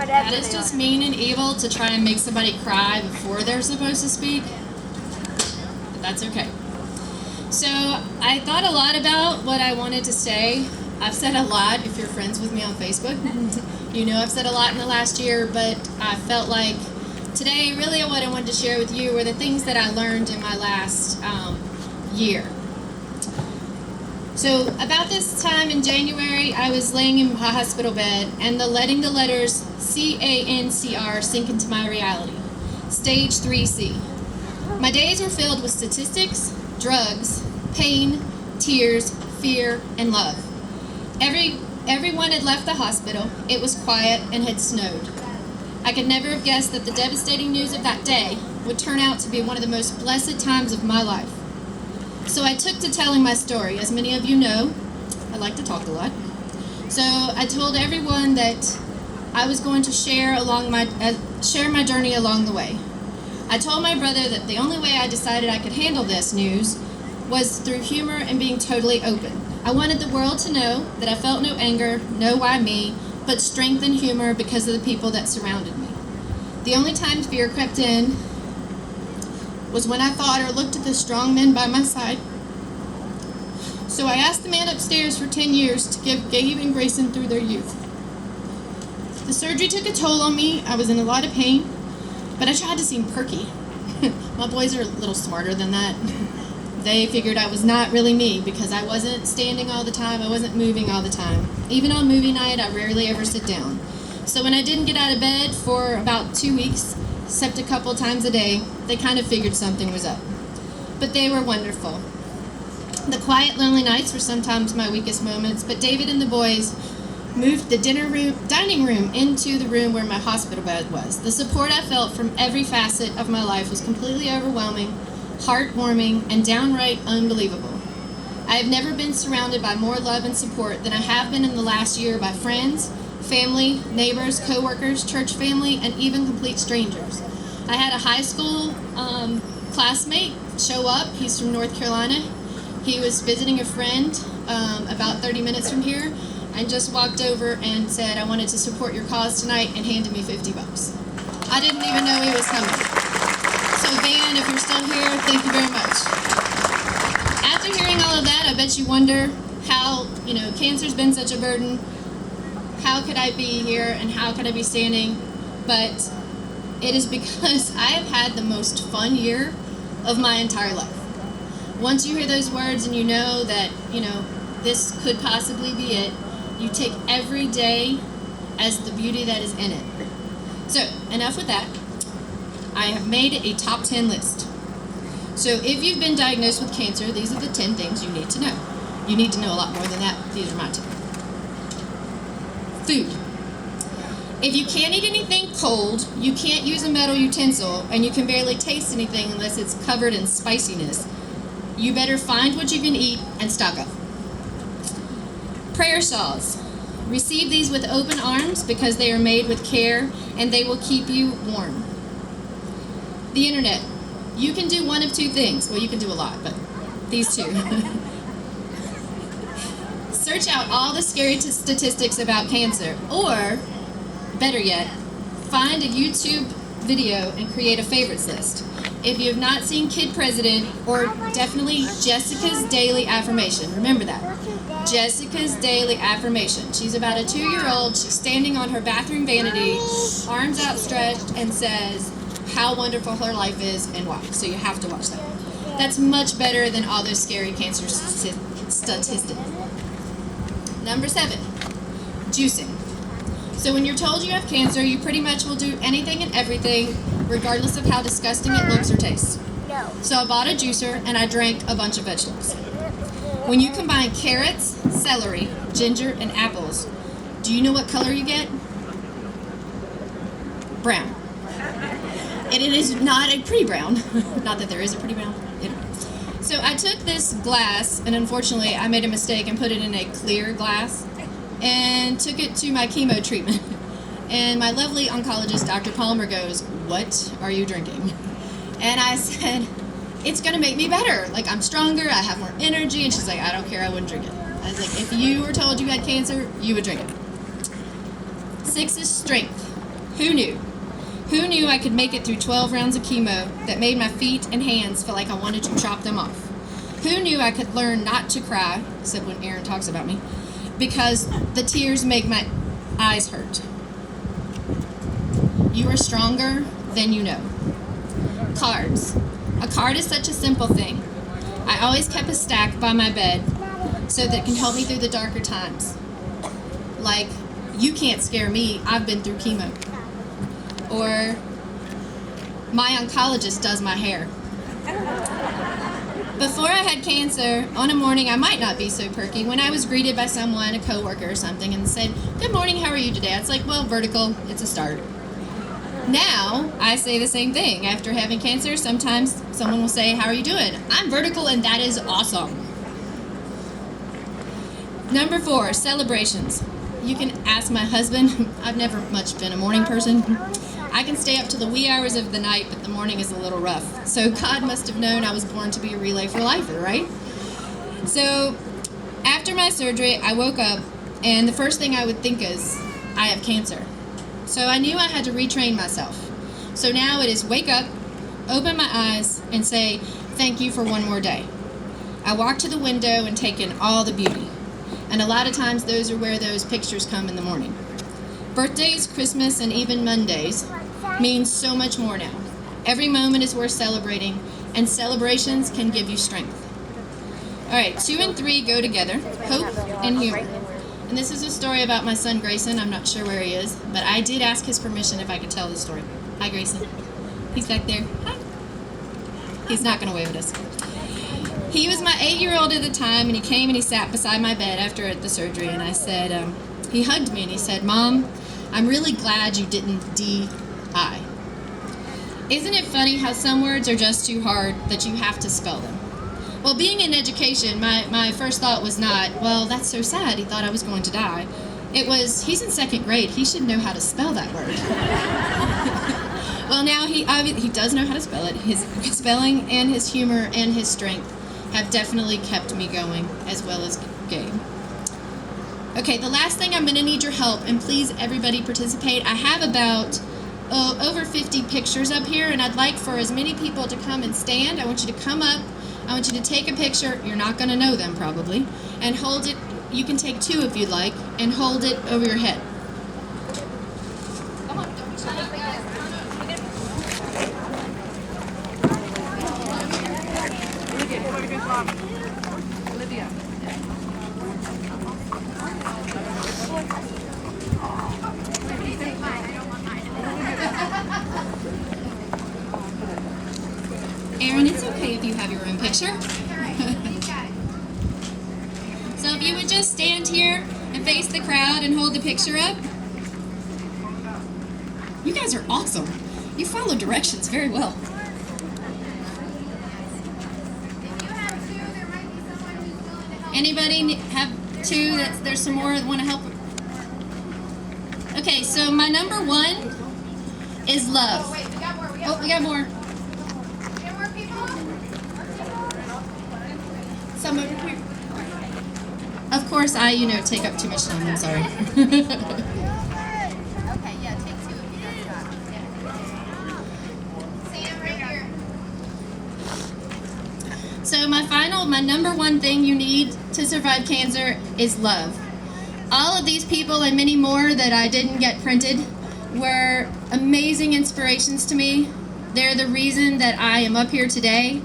That is just mean and evil to try and make somebody cry before they're supposed to speak. But that's okay. So I thought a lot about what I wanted to say. I've said a lot. If you're friends with me on Facebook, you know I've said a lot in the last year, but I felt like today really what I wanted to share with you were the things that I learned in my last year. So about this time in January, I was laying in a hospital bed and letting the letters CANCR sink into my reality. Stage 3C. My days were filled with statistics, drugs, pain, tears, fear, and love. Everyone had left the hospital. It was quiet and had snowed. I could never have guessed that the devastating news of that day would turn out to be one of the most blessed times of my life. So I took to telling my story. As many of you know, I like to talk a lot. So I told everyone that I was going to share my journey along the way. I told my brother that the only way I decided I could handle this news was through humor and being totally open. I wanted the world to know that I felt no anger, no why me, but strength and humor because of the people that surrounded me. The only time fear crept in was when I thought or looked at the strong men by my side. So I asked the man upstairs for 10 years to give Gabe and Grayson through their youth. The surgery took a toll on me. I was in a lot of pain, but I tried to seem perky. My boys are a little smarter than that. They figured I was not really me because I wasn't standing all the time. I wasn't moving all the time. Even on movie night, I rarely ever sit down. So when I didn't get out of bed for about 2 weeks, except a couple times a day, they kind of figured something was up. But they were wonderful. The quiet, lonely nights were sometimes my weakest moments, but David and the boys moved the dining room into the room where my hospital bed was. The support I felt from every facet of my life was completely overwhelming, heartwarming, and downright unbelievable. I have never been surrounded by more love and support than I have been in the last year by friends, family, neighbors, co-workers, church family, and even complete strangers. I had a high school classmate show up. He's from North Carolina. He was visiting a friend about 30 minutes from here and just walked over and said, I wanted to support your cause tonight, and handed me $50. I didn't even know he was coming. So Van, if you're still here, thank you very much. After hearing all of that, I bet you wonder how, cancer's been such a burden. How could I be here and how could I be standing? But it is because I have had the most fun year of my entire life. Once you hear those words and you know that, this could possibly be it, you take every day as the beauty that is in it. So, enough with that. I have made a top 10 list. So if you've been diagnosed with cancer, these are the 10 things you need to know. You need to know a lot more than that. These are my 10. Food. If you can't eat anything cold, you can't use a metal utensil, and you can barely taste anything unless it's covered in spiciness, you better find what you can eat and stock up. Prayer shawls. Receive these with open arms because they are made with care and they will keep you warm. The internet. You can do one of two things. Well, you can do a lot, but these two. Search out all the scary statistics about cancer, or, better yet, find a YouTube video and create a favorites list. If you have not seen Kid President, or definitely Jessica's Daily Affirmation, remember that. Jessica's Daily Affirmation. She's about a 2-year-old. She's standing on her bathroom vanity, arms outstretched, and says how wonderful her life is and why. So you have to watch that. That's much better than all those scary cancer statistics. Number 7, juicing. So when you're told you have cancer, you pretty much will do anything and everything, regardless of how disgusting it looks or tastes. So I bought a juicer and I drank a bunch of vegetables. When you combine carrots, celery, ginger, and apples, do you know what color you get? Brown. And it is not a pretty brown. Not that there is a pretty brown. So I took this glass, and unfortunately I made a mistake and put it in a clear glass, and took it to my chemo treatment. And my lovely oncologist, Dr. Palmer, goes, "What are you drinking?" And I said, "It's going to make me better. Like, I'm stronger, I have more energy." And she's like, "I don't care, I wouldn't drink it." I was like, if you were told you had cancer, you would drink it. 6 is strength. Who knew? Who knew I could make it through 12 rounds of chemo that made my feet and hands feel like I wanted to chop them off? Who knew I could learn not to cry, except when Aaron talks about me, because the tears make my eyes hurt? You are stronger than you know. Cards. A card is such a simple thing. I always kept a stack by my bed so that it can help me through the darker times. Like, you can't scare me, I've been through chemo. Or, my oncologist does my hair. Before I had cancer, on a morning I might not be so perky, when I was greeted by someone, a coworker or something, and said, "Good morning, how are you today?" It's like, well, vertical, it's a start. Now, I say the same thing. After having cancer, sometimes someone will say, "How are you doing?" I'm vertical, and that is awesome. Number 4, celebrations. You can ask my husband. I've never much been a morning person. I can stay up to the wee hours of the night, but the morning is a little rough. So God must have known I was born to be a relay for lifer, right? So after my surgery, I woke up, and the first thing I would think is, I have cancer. So I knew I had to retrain myself. So now it is wake up, open my eyes, and say, thank you for one more day. I walk to the window and take in all the beauty. And a lot of times those are where those pictures come in the morning. Birthdays, Christmas, and even Mondays mean so much more now. Every moment is worth celebrating, and celebrations can give you strength. All right, 2 and 3 go together, hope and humor. And this is a story about my son Grayson. I'm not sure where he is, but I did ask his permission if I could tell the story. Hi, Grayson. He's back there. Hi. He's not going to wave at us. He was my 8-year-old at the time, and he came and he sat beside my bed after the surgery, and I said, he hugged me and he said, "Mom, I'm really glad you didn't D-I." Isn't it funny how some words are just too hard that you have to spell them? Well, being in education, my first thought was not, well, that's so sad, he thought I was going to die. It was, he's in 2nd grade, he should know how to spell that word. Well, now he does know how to spell it. His spelling and his humor and his strength have definitely kept me going, as well as Gabe. Okay, the last thing, I'm going to need your help, and please, everybody participate. I have about over 50 pictures up here, and I'd like for as many people to come and stand. I want you to come up. I want you to take a picture. You're not going to know them, probably. And hold it. You can take 2 if you'd like, and hold it over your head. Come on, don't be shy. Olivia. Aaron, it's okay if you have your own picture. So if you would just stand here and face the crowd and hold the picture up. You guys are awesome. You follow directions very well. Anybody have 2? There's some more that want to help. Okay, so my number 1 is love. Oh, wait, we got more. We got more. Get more people? Some over here. Of course, I, take up too much time. I'm sorry. Okay, yeah, take 2 if you don't stop. Yeah. Sam, right here. So my number 1 thing you need to survive cancer is love. All of these people and many more that I didn't get printed were amazing inspirations to me. They're the reason that I am up here today.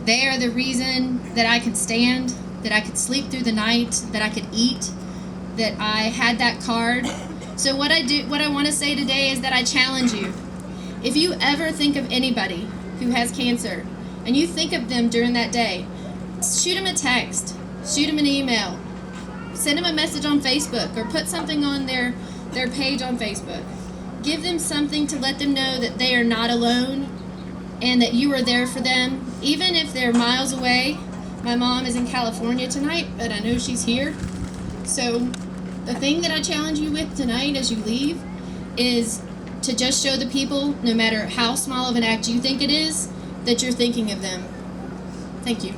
They are the reason that I could stand, that I could sleep through the night, that I could eat, that I had that card. So what I want to say today is that I challenge you. If you ever think of anybody who has cancer, and you think of them during that day, shoot them a text, shoot them an email, send them a message on Facebook, or put something on their page on Facebook. Give them something to let them know that they are not alone and that you are there for them, even if they're miles away. My mom is in California tonight, but I know she's here. So the thing that I challenge you with tonight as you leave is to just show the people, no matter how small of an act you think it is, that you're thinking of them. Thank you.